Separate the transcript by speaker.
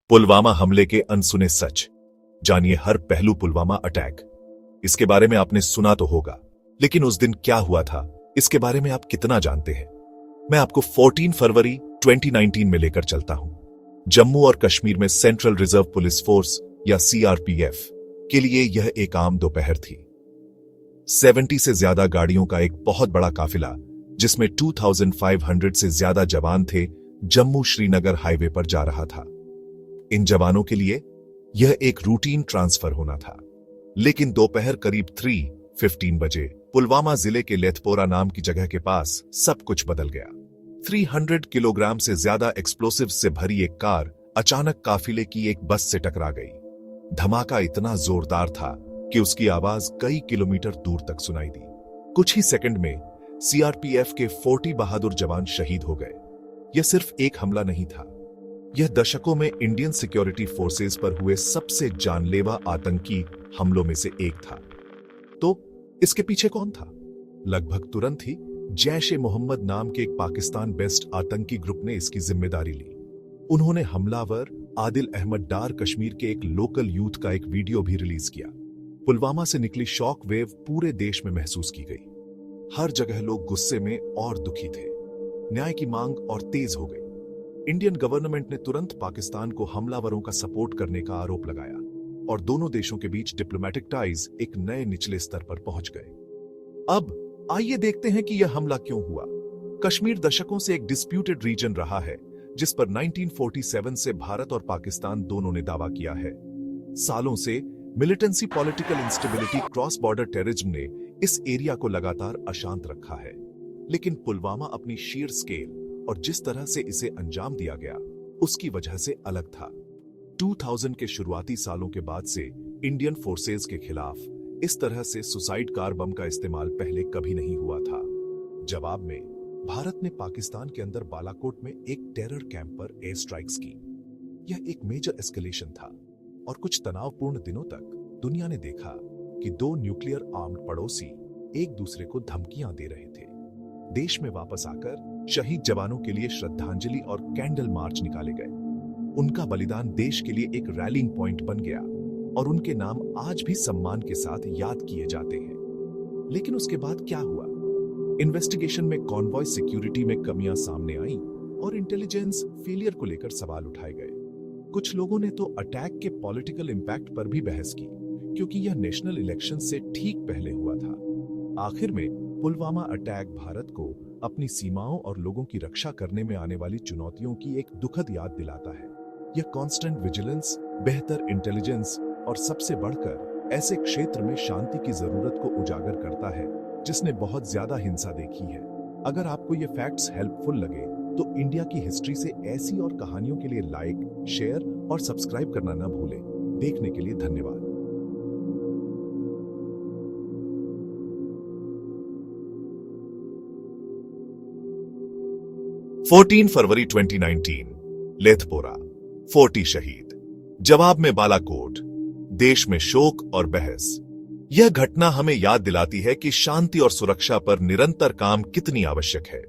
Speaker 1: पुलवामा हमले के अनसुने सच। जानिए हर पहलू पुलवामा अटैक। इसके बारे में आपने सुना तो होगा, लेकिन उस दिन क्या हुआ था, इसके बारे में आप कितना जानते हैं? मैं आपको 14 फरवरी 2019 में लेकर चलता हूं। जम्मू और कश्मीर में सेंट्रल रिजर्व पुलिस फोर्स या सीआरपीएफ के लिए यह एक आम दोपहर थी। 70 से ज्यादा गाड़ियों का एक बहुत बड़ा काफिला, जिसमें 2500 से ज्यादा जवान थे, जम्मू श्रीनगर हाईवे पर जा रहा था। इन जवानों के लिए यह एक रूटीन ट्रांसफर होना था, लेकिन दोपहर करीब 3:15 बजे पुलवामा जिले के लेथपोरा नाम की जगह के पास सब कुछ बदल गया। 300 किलोग्राम से ज्यादा एक्सप्लोसिव से भरी एक कार अचानक काफिले की एक बस से टकरा गई। धमाका इतना जोरदार था कि उसकी आवाज कई किलोमीटर दूर तक सुनाई दी। कुछ ही सेकंड में सीआरपीएफ के 40 बहादुर जवान शहीद हो गए। यह सिर्फ एक हमला नहीं था, यह दशकों में इंडियन सिक्योरिटी फोर्सेस पर हुए सबसे जानलेवा आतंकी हमलों में से एक था। तो इसके पीछे कौन था? लगभग तुरंत ही जैश-ए-मोहम्मद नाम के एक पाकिस्तान बेस्ड आतंकी ग्रुप ने इसकी जिम्मेदारी ली। उन्होंने हमलावर आदिल अहमद डार कश्मीर के एक लोकल यूथ का एक वीडियो भी रिलीज किया। पुलवामा से निकली शॉक वेव पूरे देश में महसूस की गई। हर जगह लोग गुस्से में और दुखी थे। न्याय की मांग और तेज हो गई। इंडियन गवर्नमेंट ने तुरंत पाकिस्तान को हमलावरों का सपोर्ट करने का आरोप लगाया और दोनों देशों के बीच डिप्लोमेटिक टाइज एक नए निचले स्तर पर पहुंच गए। अब आइए देखते हैं कि यह हमला क्यों हुआ। कश्मीर दशकों से एक डिस्प्यूटेड रीजन रहा है, जिस पर 1947 से भारत और पाकिस्तान दोनों ने दावा किया है। सालों से militancy, political instability, cross border terrorism ने इस एरिया को लगातार अशांत रखा है। लेकिन पुलवामा अपनी शीर स्केल और जिस तरह से इसे अंजाम दिया गया, उसकी वजह से अलग था। 2000 के शुरुआती सालों के बाद से इंडियन फोर्सेस के खिलाफ इस तरह से सुसाइड कार बम का इस्तेमाल पहले कभी नहीं हुआ था। जवाब में भारत ने पाकिस्तान के अंदर बालाकोट में एक टेरर कैंप पर एयर स्ट्राइक्स की। यह एक मेजर एस्केलेशन था और कुछ तनावपूर्ण दिनों तक दुनिया ने देखा कि दो न्यूक्लियर आर्म्ड पड़ोसी एक दूसरे को धमकियां दे रहे थे। देश में वापस आकर शहीद जवानों के लिए श्रद्धांजलि और कैंडल मार्च निकाले गए। उनका बलिदान देश के लिए एक रैलिंग पॉइंट बन गया और उनके नाम आज भी सम्मान के साथ याद किए जाते हैं। लेकिन उसके बाद क्या हुआ? इन्वेस्टिगेशन में कॉन्वॉय सिक्योरिटी में कमियां सामने आई और इंटेलिजेंस फेलियर को लेकर सवाल उठाए गए। कुछ लोगों ने तो अटैक के पॉलिटिकल इंपैक्ट पर भी बहस की, क्योंकि यह नेशनल इलेक्शन से ठीक पहले हुआ था। आखिर में पुलवामा अटैक भारत को अपनी सीमाओं और लोगों की रक्षा करने में आने वाली चुनौतियों की एक दुखद याद दिलाता है। यह कांस्टेंट विजिलेंस, बेहतर इंटेलिजेंस और सबसे बढ़कर ऐसे क्षेत्र में शांति की जरूरत को उजागर करता है जिसने बहुत ज्यादा हिंसा देखी है। अगर आपको ये फैक्ट्स हेल्पफुल लगे तो इंडिया की हिस्ट्री से ऐसी और कहानियों के लिए लाइक, शेयर और सब्सक्राइब करना न भूलें। देखने के लिए धन्यवाद। 14 फरवरी 2019, लेथपोरा, 40 शहीद। जवाब में बालाकोट, देश में शोक और बहस। यह घटना हमें याद दिलाती है कि शांति और सुरक्षा पर निरंतर काम कितनी आवश्यक है।